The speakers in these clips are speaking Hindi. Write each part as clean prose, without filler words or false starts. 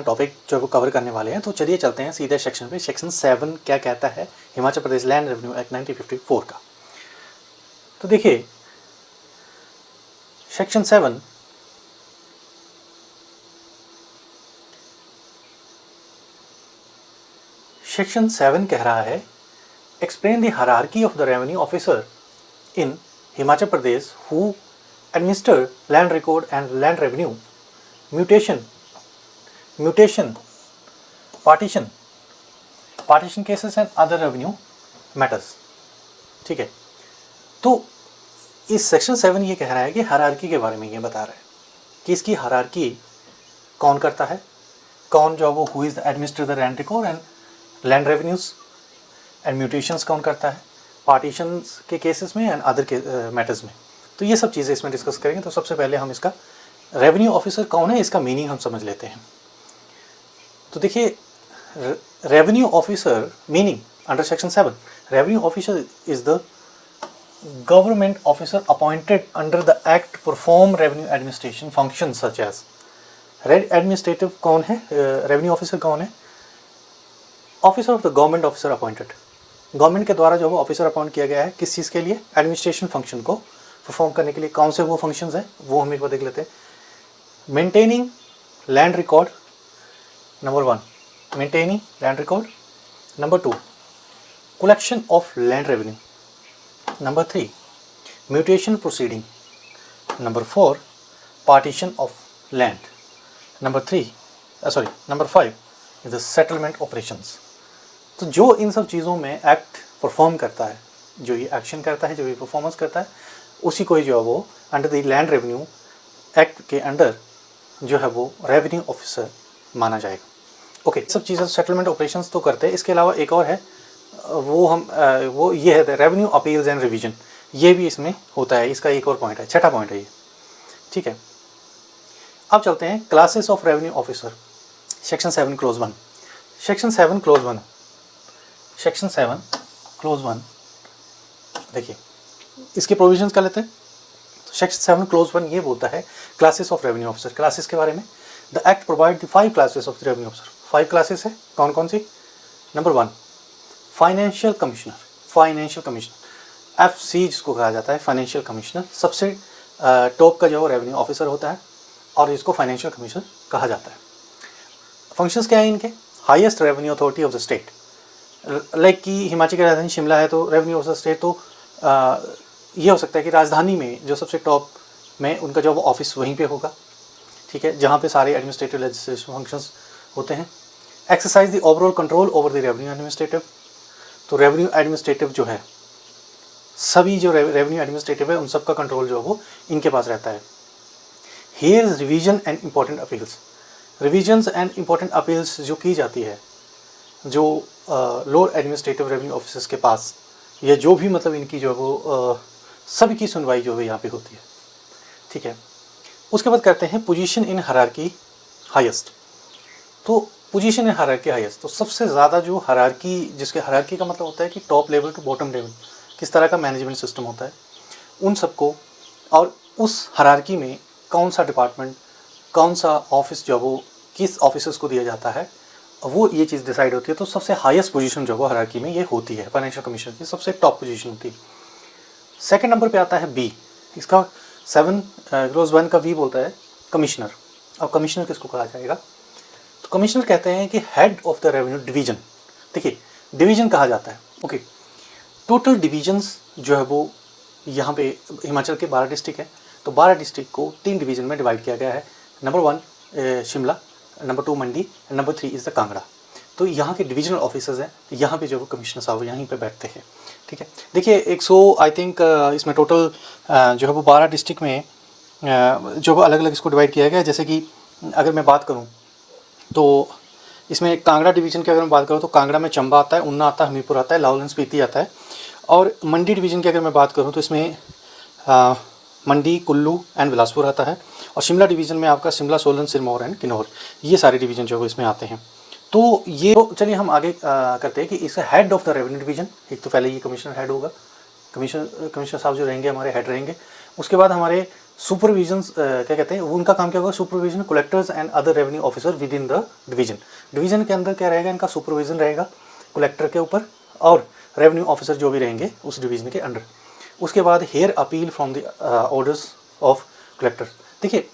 टॉपिक जो वो कवर करने वाले हैं। तो चलिए चलते हैं सीधे सेक्शन पे। सेक्शन 7 क्या कहता है Himachal Pradesh land revenue act 1954 का। तो देखिए सेक्शन 7 कह रहा है explain the hierarchy of the revenue officer in Himachal Pradesh who administer land record and land revenue, mutation, partition cases and other revenue matters. ठीक है, तो इस सेक्शन 7 ये कह रहा है कि हायरार्की के बारे में ये बता रहा है कि इसकी हायरार्की कौन करता है, कौन जो वो who is administer the land record and land revenues and mutations कौन करता है पार्टीशंस के केसेस में एंड अदर के मैटर्स में। तो ये सब चीज़ें इसमें डिस्कस करेंगे। तो सबसे पहले हम इसका रेवेन्यू ऑफिसर कौन है इसका मीनिंग हम समझ लेते हैं। तो देखिए revenue officer meaning under section 7, revenue officer is the government officer appointed under the act perform revenue administration function such as. Administrative कौन है, रेवेन्यू ऑफिसर कौन है, officer of the government officer appointed, government के द्वारा जो वो ऑफिसर अपॉइंट किया गया है किस चीज़ के लिए, एडमिनिस्ट्रेशन फंक्शन को परफॉर्म करने के लिए। कौन से वो फंक्शंस हैं वो हम एक बार देख लेते हैं। Maintaining land record, number 1 maintaining land record, number 2 collection of land revenue, number 3 mutation proceeding, number 4 partition of land, number 5 is the settlement operations. तो जो इन सब चीज़ों में एक्ट परफॉर्म करता है, जो ये एक्शन करता है, जो ये परफॉर्मेंस करता है, उसी को ही जो है वो under the land revenue act के अंडर जो है वो रेवेन्यू ऑफिसर माना जाएगा। ओके, सब चीज़ें सेटलमेंट ऑपरेशंस तो करते हैं। इसके अलावा एक और है वो ये है रेवेन्यू अपील्स एंड रिवीजन, ये भी इसमें होता है। इसका एक और पॉइंट है, छठा पॉइंट है ये। ठीक है, अब चलते हैं classes of revenue officer. Section 7 close 1, section 7 close 1 देखिए इसके प्रोविजंस कर लेते हैं। तो सेक्शन 7 क्लोज 1 ये बोलता है classes of revenue officer, classes के बारे में। The act provide the 5 classes of revenue officer. 5 classes है, कौन कौन सी। नंबर 1 फाइनेंशियल कमिश्नर, FC जिसको कहा जाता है फाइनेंशियल कमिश्नर, सबसे टॉप का जो रेवेन्यू ऑफिसर होता है और इसको फाइनेंशियल कमिश्नर कहा जाता है। फंक्शंस क्या है इनके, highest revenue authority of the state. Like कि हिमाचल की राजधानी शिमला है तो रेवेन्यू ऑफ द स्टेट, तो ये हो सकता है कि राजधानी में जो सबसे टॉप में उनका जो ऑफिस वहीं पे होगा। ठीक है, जहाँ पे सारे एडमिनिस्ट्रेटिव लेजिस्लेटिव फंक्शंस होते हैं। Exercise the overall control over the revenue administrative. तो रेवेन्यू एडमिनिस्ट्रेटिव जो है, सभी जो रेवेन्यू एडमिनिस्ट्रेटिव है उन सब का कंट्रोल जो है वो इनके पास रहता है। Here revision and important appeals, revisions and important appeals जो की जाती है जो लोअर एडमिनिस्ट्रेटिव रेवेन्यू ऑफिसर्स के पास, या जो भी मतलब इनकी जो है वो सभी की सुनवाई जो है यहाँ पे होती है। ठीक है, उसके बाद करते हैं पोजीशन इन हायरार्की हाईएस्ट। तो पोजीशन इन हायरार्की हाईएस्ट, तो सबसे ज़्यादा जो हायरार्की, जिसके हायरार्की का मतलब होता है कि top level to bottom level किस तरह का मैनेजमेंट सिस्टम होता है, उन सबको, और उस हायरार्की में कौन सा डिपार्टमेंट, कौन सा ऑफिस जो वो किस ऑफिसर्स को दिया जाता है, वो ये चीज़ डिसाइड होती है। तो सबसे हाईएस्ट पोजीशन जो वो हायरार्की में ये होती है, फाइनेंशियल कमिश्नर की सबसे टॉप पोजीशन होती है। सेकंड नंबर पे आता है बी, इसका 7 क्लोज 1 का बी बोलता है कमिश्नर। और कमिश्नर किसको कहा जाएगा, तो कमिश्नर कहते हैं कि head of the revenue division. देखिए डिवीजन कहा जाता है। ओके, टोटल डिवीजन्स जो है वो यहाँ पे हिमाचल के 12 डिस्ट्रिक्ट है, तो 12 डिस्ट्रिक्ट को 3 डिवीजन में डिवाइड किया गया है। Number 1 Shimla, number 2 Mandi, number 3 is the Kangra. तो यहाँ के डिविजनल ऑफिसर्स हैं, यहाँ पे जो वो कमिश्नर साहब यहीं पे बैठते हैं। ठीक है, देखिए 100 आई थिंक इसमें टोटल जो है वो 12 डिस्ट्रिक्ट में जो वो अलग अलग इसको डिवाइड किया गया है। जैसे कि अगर मैं बात करूँ तो इसमें कांगड़ा डिवीज़न की अगर मैं बात करूँ तो कांगड़ा में चंबा आता है, ऊना आता है, हमीरपुर आता है, लाहौल एंड स्पीति आता है। और मंडी डिवीज़न की अगर मैं बात करूँ तो इसमें मंडी, कुल्लू एंड बिलासपुर आता है। और शिमला डिवीज़न में आपका शिमला, सोलन, सिरमौर एंड किन्नौर, ये सारे डिवीज़न जो है इसमें आते हैं। तो ये चलिए हम आगे करते हैं कि इस head of the revenue division, एक तो पहले ये कमिश्नर हेड होगा, कमिश्नर साहब जो रहेंगे हमारे हेड रहेंगे। उसके बाद हमारे सुपरविजन क्या कहते हैं, उनका काम क्या होगा, supervision collectors and other revenue officer within the division. Division के अंदर क्या रहेगा, इनका सुपरविजन रहेगा कलेक्टर के ऊपर और रेवेन्यू ऑफिसर जो भी रहेंगे उस डिवीजन के अंडर। उसके बाद hear appeal from the orders of collector. देखिए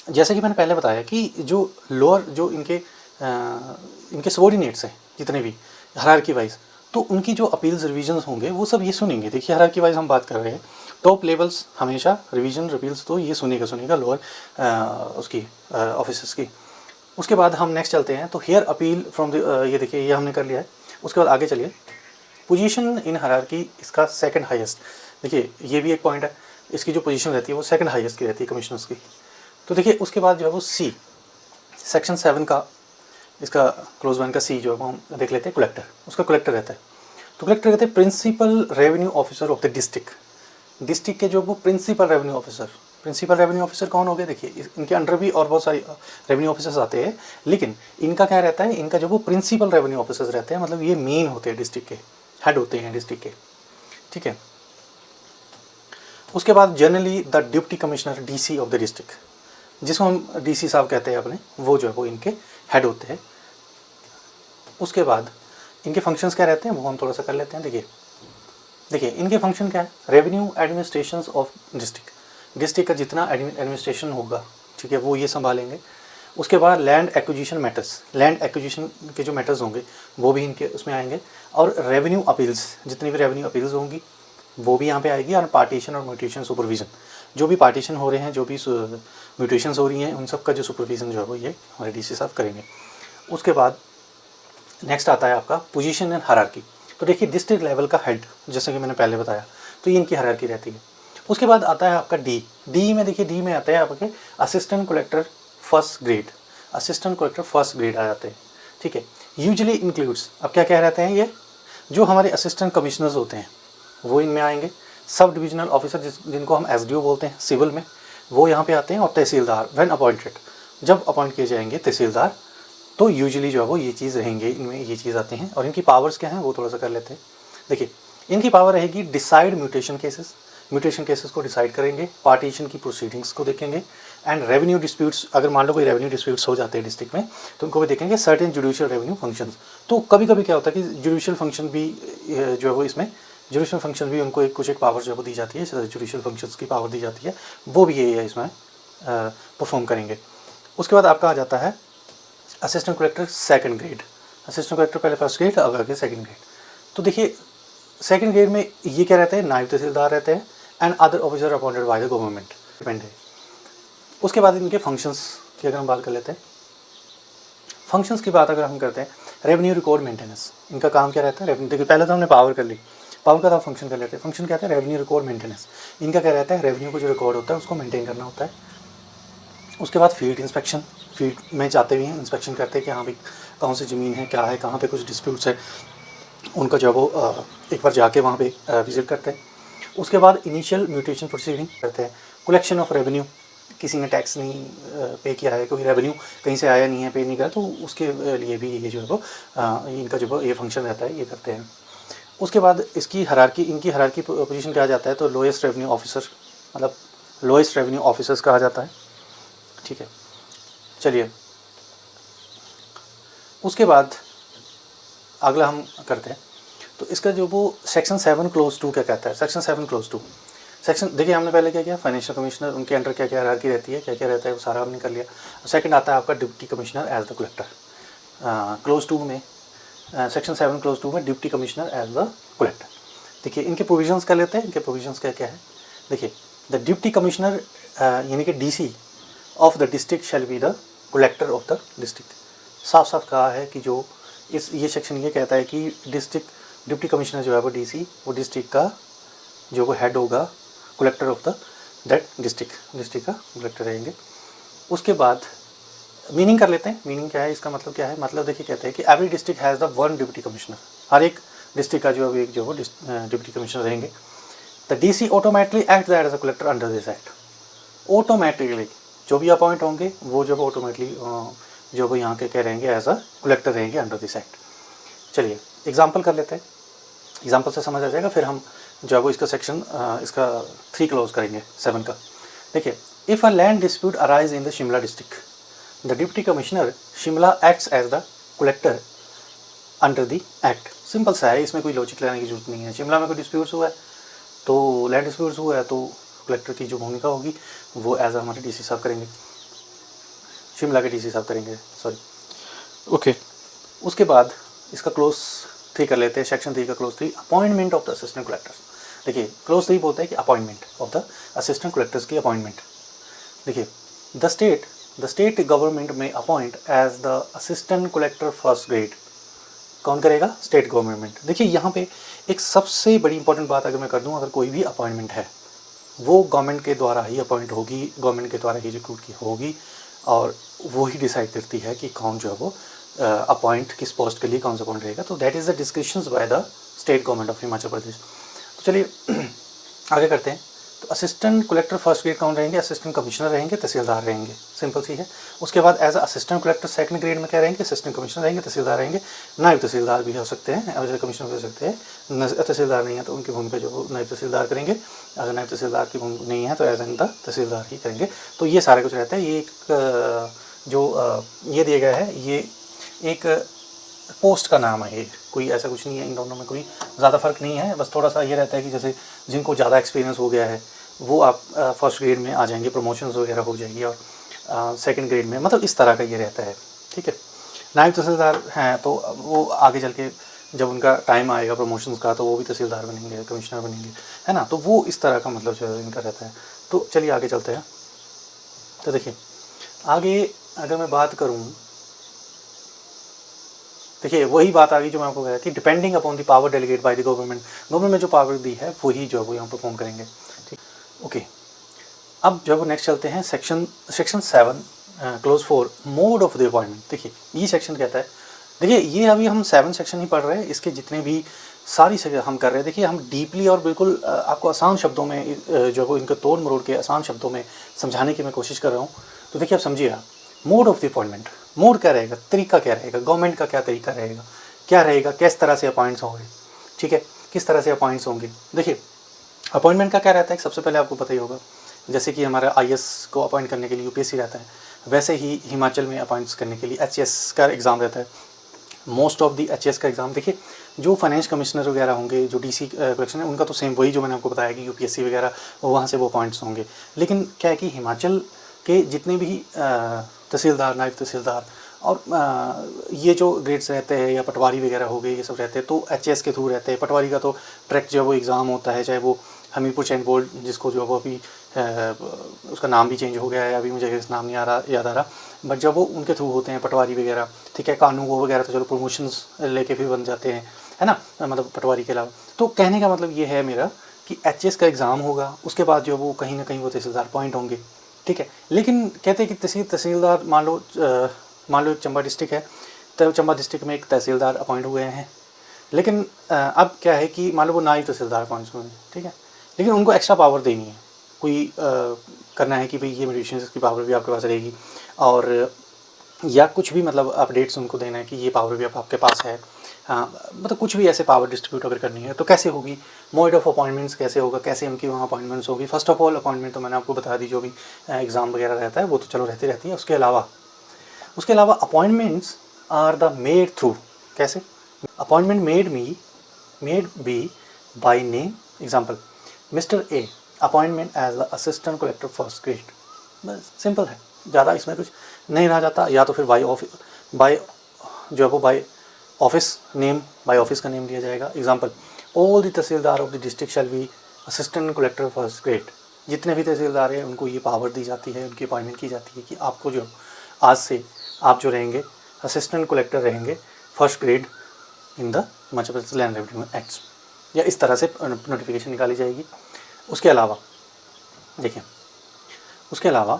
जैसे कि मैंने पहले बताया कि जो लोअर जो इनके सबॉर्डिनेट्स हैं जितने भी हायरार्की वाइज, तो उनकी जो अपील्स रिवीजन्स होंगे वो सब ये सुनेंगे। देखिए हायरार्की वाइज हम बात कर रहे हैं, टॉप लेवल्स हमेशा रिवीजन रिपील्स तो ये सुनेगा लोअर उसकी ऑफिसर्स की। उसके बाद हम नेक्स्ट चलते हैं, तो हेयर अपील फ्रॉम द ये देखिए ये हमने कर लिया है। उसके बाद आगे चलिए, पोजीशन इन हायरार्की इसका सेकंड हाईएस्ट। देखिए ये भी एक पॉइंट है, इसकी जो पोजीशन रहती है वो सेकंड हाईएस्ट की रहती है कमिश्नर्स की। तो देखिए उसके बाद जो है वो सी सेक्शन 7 का इसका क्लोज 1 का सी जो है वो हम देख लेते हैं, कलेक्टर। उसका कलेक्टर रहता है, तो कलेक्टर कहते हैं principal revenue officer of the district के जो वो प्रिंसिपल रेवेन्यू ऑफिसर कौन हो गए। देखिए इनके अंडर भी और बहुत सारी रेवेन्यू ऑफिसर्स आते हैं, लेकिन इनका क्या रहता है, इनका जो वो प्रिंसिपल रेवेन्यू ऑफिसर्स रहते हैं, मतलब ये मेन होते हैं डिस्ट्रिक्ट के, हेड होते हैं डिस्ट्रिक्ट के, ठीक है। उसके बाद generally the deputy commissioner DC of the district, जिसको हम डीसी साहब कहते हैं अपने, वो जो है वो इनके हेड होते हैं। उसके बाद इनके फंक्शंस क्या रहते हैं वो हम थोड़ा सा कर लेते हैं। देखिए इनके फंक्शन क्या है, रेवेन्यू एडमिनिस्ट्रेशन ऑफ डिस्ट्रिक्ट का जितना एडमिनिस्ट्रेशन होगा, ठीक है, वो ये संभालेंगे। उसके बाद लैंड एक्विजिशन के जो मैटर्स होंगे वो भी इनके उसमें आएंगे, और रेवेन्यू अपील्स, जितनी भी रेवेन्यू अपील्स होंगी वो भी यहाँ पे आएगी, और पार्टीशन और म्यूटेशन सुपरविजन, जो भी पार्टीशन हो रहे हैं, जो भी म्यूटेशंस हो रही हैं, उन सब का जो सुपरविजन जो है वो ये हमारे डीसी साहब करेंगे। उसके बाद नेक्स्ट आता है आपका पोजीशन एंड हायरार्की। तो देखिए डिस्ट्रिक्ट लेवल का हेड, जैसे कि मैंने पहले बताया, तो ये इनकी हायरार्की रहती है। उसके बाद आता है आपका डी में, देखिए डी में आता है आपके असिस्टेंट कलेक्टर फर्स्ट ग्रेड आ जाते हैं, ठीक है। यूजुअली इंक्लूड्स, अब क्या कह रहते हैं, ये जो हमारे असिस्टेंट कमिश्नर्स होते हैं वो इनमें आएंगे। सब डिविजनल ऑफिसर जिनको हम एसडीओ बोलते हैं सिविल में, वो यहाँ पे आते हैं। और तहसीलदार व्हेन अपॉइंटेड, जब अपॉइंट किए जाएंगे तहसीलदार, तो यूजुअली जो है वो ये चीज़ रहेंगे, इनमें ये चीज़ आते हैं। और इनकी पावर्स क्या हैं वो थोड़ा सा कर लेते हैं। देखिए इनकी पावर रहेगी डिसाइड म्यूटेशन केसेस को डिसाइड करेंगे, पार्टीशन की प्रोसीडिंग्स को देखेंगे, एंड रेवेन्यू डिस्प्यूट्स, अगर मान लो कोई रेवेन्यू डिस्प्यूट्स हो जाते हैं डिस्ट्रिक्ट में तो उनको भी देखेंगे। सर्टेन जुडिशियल रेवेन्यू फंक्शंस, तो कभी कभी क्या होता है कि जुडिशियल फंक्शन भी जो है वो इसमें जुडिशियल फंक्शन भी उनको कुछ एक पावर जो है वो दी जाती है, जुडिशियल फंक्शंस की पावर दी जाती है, वो भी ये इसमें परफॉर्म करेंगे। उसके बाद आपका आ जाता है assistant collector second grade. Assistant collector पहले फर्स्ट ग्रेड, अब आगे सेकंड ग्रेड। तो देखिए सेकंड ग्रेड में ये क्या रहते हैं, नायब तहसीलदार रहते हैं, and other officer appointed by the government, depend है। उसके बाद इनके फंक्शंस की अगर हम बात कर लेते हैं, फंक्शंस की बात अगर हम करते हैं, रेवेन्यू रिकॉर्ड मेंटेनेंस, इनका काम क्या रहता है, रेवेन्यू। देखिए पहले तो हमने पावर कर ली, पावर का तो फंक्शन कर लेते हैं। फंक्शन क्या है, रेवेन्यू रिकॉर्ड मेंटेनेंस। इनका क्या रहता है, रेवेन्यू को जो रिकॉर्ड होता है उसको मेंटेन करना होता है। उसके बाद फील्ड इंस्पेक्शन, फील्ड में जाते हुए इंस्पेक्शन करते हैं कि हाँ भाई कौन सी ज़मीन है, क्या है, कहाँ पे कुछ डिस्प्यूट्स है, उनका जो है वो एक बार जाके वहाँ पे विजिट करते हैं। उसके बाद इनिशियल म्यूटेशन प्रोसीडिंग करते हैं। कलेक्शन ऑफ रेवेन्यू, किसी ने टैक्स नहीं पे किया है, कोई रेवेन्यू कहीं से आया नहीं है, पे नहीं करा, तो उसके लिए भी ये जो है वो इनका जो ये फंक्शन रहता है, ये करते हैं। उसके बाद इसकी हायरार्की, इनकी हायरार्की पोजीशन कहा जाता है, तो लोएस्ट रेवेन्यू ऑफिसर, मतलब लोएस्ट रेवेन्यू ऑफिसर्स कहा जाता है, ठीक है। चलिए उसके बाद अगला हम करते हैं, तो इसका जो वो सेक्शन 7 क्लोज 2 क्या कहता है। सेक्शन 7 क्लोज 2 सेक्शन, देखिए हमने पहले क्या किया, फाइनेंशियल कमिश्नर, उनके अंडर क्या क्या हायरार्की रहती है, क्या क्या रहता है, वो सारा हमने कर लिया। सेकंड आता है आपका deputy commissioner as the collector. Clause 2 में सेक्शन 7 क्लोज 2 में deputy commissioner as the collector. देखिए इनके प्रोविजंस कर लेते हैं, इनके प्रोविजंस क्या क्या है। देखिए द डिप्टी कमिश्नर यानी कि DC of the district shell be the collector of the district. साफ साफ कहा है कि जो ये सेक्शन ये कहता है कि डिस्ट्रिक्ट डिप्टी कमिश्नर जो है वो डीसी, वो डिस्ट्रिक्ट का जो वो हेड होगा, collector of the that district का कलेक्टर रहेंगे। उसके बाद मीनिंग कर लेते हैं, मीनिंग क्या है, इसका मतलब क्या है। मतलब देखिए कहते हैं कि every district has the one deputy commissioner, हर एक डिस्ट्रिक्ट का जो एक जो वो डिप्टी कमिश्नर रहेंगे। The DC automatically act that as a collector under this act. Automatically जो भी अपॉइंट होंगे वो जब ऑटोमेटिकली जो वो यहाँ के क्या रहेंगे, एज अ कलेक्टर रहेंगे अंडर दिस एक्ट। चलिए एग्जाम्पल कर लेते हैं, एग्जाम्पल से समझ आ जाएगा। फिर हम जो है वो इसका सेक्शन इसका 3 क्लोज करेंगे 7 का। देखिए, if a land dispute arise in the Shimla district, the deputy commissioner Shimla acts as the collector under the act. Simple सा है, इसमें कोई लॉजिक लगाने की जरूरत नहीं है। शिमला में कोई डिस्प्यूट्स हुआ है तो लैंड डिस्प्यूट्स हुआ है तो कलेक्टर की जो भूमिका होगी वो एज हमारे डीसी साहब करेंगे, शिमला के डीसी साहब करेंगे, सॉरी। ओके, उसके बाद इसका क्लोज 3 कर लेते हैं, सेक्शन 3 का clause 3, appointment of the assistant collectors. देखिए, क्लोज 3 बोलते हैं कि appointment of the assistant collectors की अपॉइंटमेंट। देखिए, द स्टेट गवर्नमेंट में appoint as the assistant collector first grade. कौन करेगा? State government. देखिए, यहाँ पे एक सबसे बड़ी इंपॉर्टेंट बात अगर मैं कर दूँ, अगर कोई भी अपॉइंटमेंट है वो गवर्नमेंट के द्वारा ही अपॉइंट होगी, गवर्नमेंट के द्वारा ही रिक्रूट की होगी, और वो ही डिसाइड करती है कि कौन जो है वो अपॉइंट किस पोस्ट के लिए कौन सा अपॉइंट रहेगा। तो that is the descriptions by the state government of Himachal Pradesh. तो चलिए आगे करते हैं। तो असिस्टेंट कलेक्टर फर्स्ट ग्रेड कौन रहेंगे? असिस्टेंट कमिश्नर रहेंगे, तहसीलदार रहेंगे, सिंपल सी है। उसके बाद as assistant collector second grade में क्या रहेंगे? असिस्टेंट कमिश्नर रहेंगे, तहसीलदार रहेंगे, नायब तहसीलदार भी हो सकते हैं, एज कमिश्नर भी हो सकते हैं। तहसीलदार नहीं है तो उनकी भूमिका जो नायब तहसीलदार करेंगे, अगर नायब तहसीलदार की भूमिका नहीं है तो एज एन द तहसीलदार ही करेंगे। तो ये सारा कुछ रहता है। ये एक जो ये दिया गया है, ये एक पोस्ट का नाम है, ये कोई ऐसा कुछ नहीं है, इन दोनों में कोई ज़्यादा फ़र्क नहीं है। बस थोड़ा सा ये रहता है कि जैसे जिनको ज़्यादा एक्सपीरियंस हो गया है वो आप फर्स्ट ग्रेड में आ जाएंगे, प्रमोशंस वगैरह हो जाएगी, और सेकंड ग्रेड में, मतलब इस तरह का ये रहता है, ठीक है। नायब तहसीलदार हैं तो वो आगे चल के जब उनका टाइम आएगा प्रमोशंस का तो वो भी तहसीलदार बनेंगे, कमिश्नर बनेंगे, है ना। तो वो इस तरह का मतलब जो है इनका रहता है। तो चलिए आगे चलते हैं। तो देखिए, आगे अगर मैं बात करूँ, देखिए वही बात आ गई जो मैं आपको कहा कि depending upon the power delegate by the government, government में जो पावर दी है वही जो है वो यहाँ परफॉर्म करेंगे, ठीक। ओके, अब जो है नेक्स्ट चलते हैं section 7 close 4 mode of the appointment. देखिए, ये सेक्शन कहता है, देखिए ये अभी हम 7 सेक्शन ही पढ़ रहे हैं, इसके जितने भी सारी सेक्शन हम कर रहे हैं, देखिए हम डीपली और बिल्कुल आपको आसान शब्दों में जो है वो इनको तोड़ मरोड़ के आसान शब्दों में समझाने की मैं कोशिश कर रहा हूँ। तो देखिए आप समझिए, mode of the appointment, mode क्या रहेगा, तरीका क्या रहेगा, गवर्नमेंट का क्या तरीका रहेगा, क्या रहेगा, किस तरह से अपॉइंट्स होंगे, ठीक है, किस तरह से अपॉइंट्स होंगे। देखिए, अपॉइंटमेंट का क्या रहता है, सबसे पहले आपको पता ही होगा, जैसे कि हमारा IAS को अपॉइंट करने के लिए यूपीएससी रहता है, वैसे ही हिमाचल में अपॉइंट्स करने के लिए HAS का एग्ज़ाम रहता है। मोस्ट ऑफ दी HAS का एग्ज़ाम, देखिए जो फाइनेंस कमिश्नर वगैरह होंगे, जो DC कलेक्शन है, उनका तो सेम वही जो मैंने आपको बताया कि UPSC वगैरह वहाँ से वो अपॉइंट्स होंगे। लेकिन क्या है कि हिमाचल के जितने भी तहसीलदार, नायब तहसीलदार और ये जो ग्रेड्स रहते हैं या पटवारी वगैरह हो गए, ये सब रहते हैं तो HAS के थ्रू रहते हैं। पटवारी का तो डायरेक्ट जो है वो एग्ज़ाम होता है, चाहे वो हमीरपुर चैन बोर्ड, जिसको जो है वो अभी उसका नाम भी चेंज हो गया है, अभी मुझे नाम नहीं याद आ रहा, बट जब वो उनके थ्रू होते हैं पटवारी वगैरह, ठीक है, कानून वगैरह तो चलो प्रमोशंस लेके भी बन जाते हैं, है ना, मतलब पटवारी के अलावा। तो कहने का मतलब ये है मेरा कि HAS का एग्ज़ाम होगा, उसके बाद जो वो कहीं ना कहीं वो तहसीलदार अपॉइंट होंगे, ठीक है। लेकिन कहते हैं कि तहसीलदार मान लो चंबा डिस्ट्रिक्ट है, तो चंबा डिस्ट्रिक्ट में एक तहसीलदार अपॉइंट हुए हैं, लेकिन अब क्या है कि मान लो वो नायब तहसीलदार अपॉइंट हुए हैं, ठीक है, लेकिन उनको एक्स्ट्रा पावर देनी है, कोई करना है कि भाई ये मेडिसिन की पावर भी आपके पास रहेगी, और या कुछ भी मतलब अपडेट्स उनको देना है कि ये पावर भी अब आपके पास है, मतलब कुछ भी ऐसे पावर डिस्ट्रीब्यूट अगर करनी है तो कैसे होगी, मोड ऑफ अपॉइंटमेंट्स कैसे होगा, कैसे उनकी वहाँ अपॉइंटमेंट्स होगी। फर्स्ट ऑफ ऑल अपॉइंटमेंट तो मैंने आपको बता दी, जो भी एग्ज़ाम वगैरह रहता है वो तो चलो रहती है। उसके अलावा appointments are the made through, कैसे appointment made be by name, example mister A appointment as the assistant collector first grade, बस सिंपल है, ज़्यादा इसमें कुछ नहीं रह जाता। या तो फिर बाय जो है वो बाय ऑफिस का नेम लिया जाएगा। Example all the tehsildar of the district shell be assistant collector first grade. जितने भी तहसीलदार हैं उनको ये पावर दी जाती है, उनकी अपॉइंटमेंट की जाती है कि आपको जो आज से आप जो रहेंगे असिस्टेंट कलेक्टर रहेंगे first grade in the Himachal Pradesh land revenue acts, या इस तरह से नोटिफिकेशन निकाली जाएगी। उसके अलावा देखिए, उसके अलावा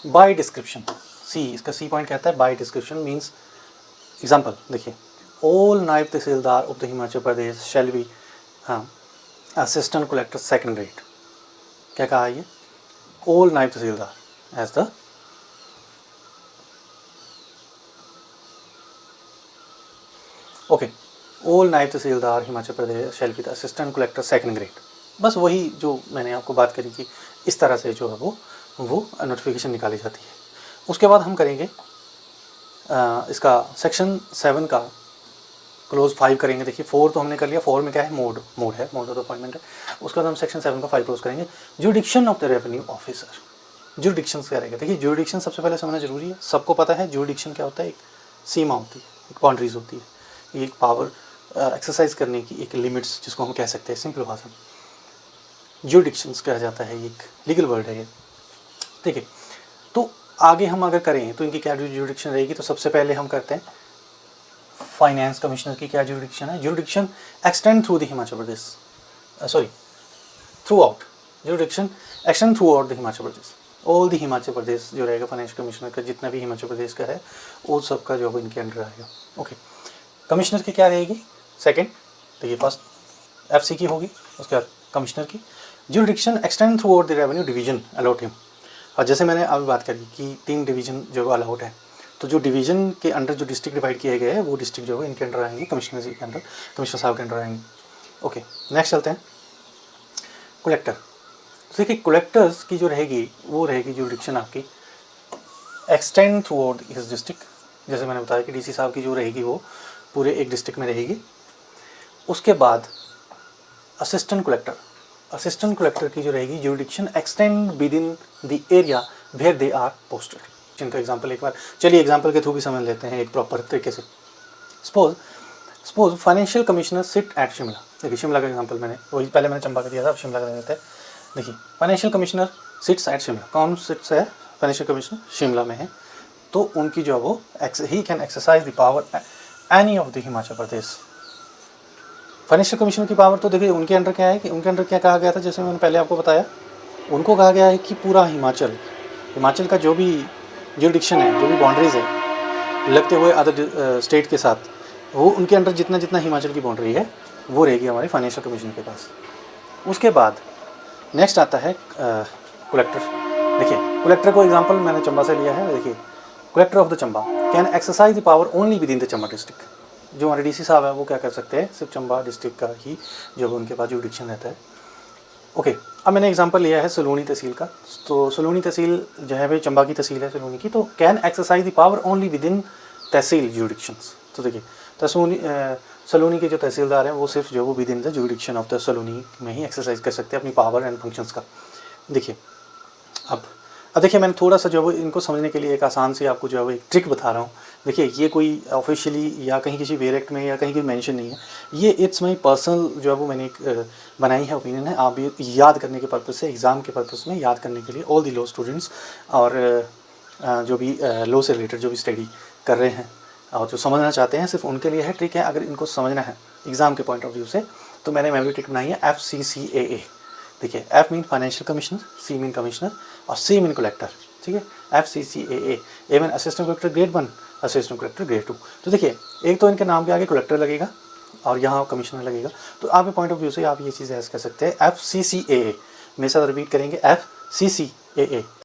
बाय डिस्क्रिप्शन, इसका सी पॉइंट कहता है बाय डिस्क्रिप्शन मीन्स, एग्जाम्पल देखिए, all Naib Tehsildar of the Himachal Pradesh shall be assistant collector second grade. क्या कहा ये, all Naib tehsildar as the all Naib Tehsildar Himachal Pradesh shall be the assistant collector second grade, बस वही जो मैंने आपको बात करी कि इस तरह से जो है वो नोटिफिकेशन निकाली जाती है। उसके बाद हम करेंगे इसका सेक्शन 7 का क्लोज 5 करेंगे। देखिए 4 तो हमने कर लिया, 4 में क्या है, मोड है, मोड ऑफ अपॉइंटमेंट है। उसके बाद हम सेक्शन 7 का 5 क्लोज करेंगे, jurisdiction of the revenue officer. Jurisdiction क्या रहेगा, देखिए जुरिडिक्शन सबसे पहले समझना जरूरी है, सबको पता है जुरिडिक्शन क्या होता है, एक सीमा होती है, एक बाउंड्रीज होती है, एक पावर एक्सरसाइज करने की एक लिमिट्स जिसको हम कह सकते हैं सिंपल भाषा में जुरिडिक्शंस कहा जाता है, एक लीगल वर्ड है ये। ठीक है, तो आगे हम अगर करें तो इनकी क्या जुरिडिक्शन रहेगी, तो सबसे पहले हम करते हैं फाइनेंस कमिश्नर की क्या जुरिडिक्शन है, jurisdiction extend through the Himachal Pradesh, throughout, jurisdiction extend through out the Himachal Pradesh, all the Himachal Pradesh जो रहेगा फाइनेंस कमिश्नर का, जितना भी हिमाचल प्रदेश का है वो सबका जो इनके अंडर आएगा। ओके, कमिश्नर की क्या रहेगी, सेकंड, देखिए फर्स्ट एफसी की होगी, उसके बाद कमिश्नर की jurisdiction extend through out the revenue division allot him. और जैसे मैंने अभी बात करी कि 3 डिवीजन जो अलॉट है, तो जो डिवीजन के अंडर जो डिस्ट्रिक्ट डिवाइड किए गए हैं वो डिस्ट्रिक्ट जो है इनके अंडर आएंगे, कमिश्नर जी के अंडर, कमिश्नर साहब के अंडर आएंगे। ओके, नेक्स्ट चलते हैं कलेक्टर। तो देखिए कलेक्टर्स की जो रहेगी वो रहेगी जुरिडिक्शन आपकी extend through out his district, जैसे मैंने बताया कि डीसी साहब की जो रहेगी वो पूरे एक डिस्ट्रिक्ट में रहेगी। उसके बाद असिस्टेंट कलेक्टर की जो रहेगी jurisdiction extend within the area where they are posted, जिनका एग्जांपल एक बार चलिए एग्जांपल के थ्रू भी समझ लेते हैं एक प्रॉपर तरीके से। Suppose financial commissioner sit at Shimla, देखिए शिमला का एग्जांपल मैंने वही पहले मैंने चंबा का दिया था, अब शिमला का दे देते हैं। देखिए financial commissioner seats eight Shimla, कौन सिट्स है, फाइनेंशियल कमिश्नर शिमला में है, तो उनकी जो है वो he can exercise the power any of the Himachal Pradesh. Financial commissioner की पावर तो देखिए उनके अंडर क्या है कि उनके अंडर क्या कहा गया था, जैसे मैंने पहले आपको बताया, उनको कहा गया है कि पूरा हिमाचल का जो भी जुरिडिक्शन है, जो भी बाउंड्रीज है लगते हुए अदर स्टेट के साथ, वो उनके अंडर जितना जितना हिमाचल की बाउंड्री है वो रहेगी हमारे फाइनेंशियल कमिश्नर के पास। उसके बाद नेक्स्ट आता है कलेक्टर। देखिए कलेक्टर को एग्जांपल मैंने चंबा से लिया है। देखिए collector of the Chamba can exercise the power only within the Chamba district. जो हमारे डीसी साहब है वो क्या कर सकते हैं, सिर्फ चंबा डिस्ट्रिक्ट का ही जो उनके पास जुरिडिक्शन रहता है। ओके, अब मैंने एग्जांपल लिया है सलूनी तहसील का, तो सलूनी तहसील जो है भाई चंबा की तहसील है सलूनी की, तो can exercise the power only within tehsil jurisdictions. तो देखिए सलूनी के जो तहसीलदार हैं वो सिर्फ जो वो with in the jurisdiction of the Saloni में ही एक्सरसाइज कर सकते हैं अपनी पावर एंड फंक्शंस का। देखिए अब देखिए मैंने थोड़ा सा जो है इनको समझने के लिए एक आसान सी आपको जो है एक ट्रिक बता रहा हूँ। देखिए ये कोई ऑफिशियली या कहीं किसी वेरेक्ट में या कहीं की मेंशन नहीं है, ये इट्स माई पर्सनल जो है वो मैंने एक बनाई है, ओपिनियन है। आप ये याद करने के पर्पज़ से, एग्ज़ाम के पर्पज़ में याद करने के लिए ऑल दी लॉ स्टूडेंट्स और जो भी लॉ से रिलेटेड जो भी स्टडी कर रहे हैं और जो समझना चाहते हैं, सिर्फ उनके लिए है ट्रिक है। अगर इनको समझना है एग्ज़ाम के पॉइंट ऑफ व्यू से तो मैंने मेमोरी ट्रिक बनाई है FCCAA। देखिए F mean financial commissioner, C mean commissioner और C मीन कलेक्टर। ठीक है, FCCAA। A mean assistant collector grade 1, assistant collector grade 2। तो देखिए एक तो इनके नाम के आगे कलेक्टर लगेगा और यहाँ कमिश्नर लगेगा, तो आपके पॉइंट ऑफ व्यू से आप ये चीज़ ऐसे कर सकते हैं FCCAA। मेरे साथ रिपीट करेंगे FCCAA।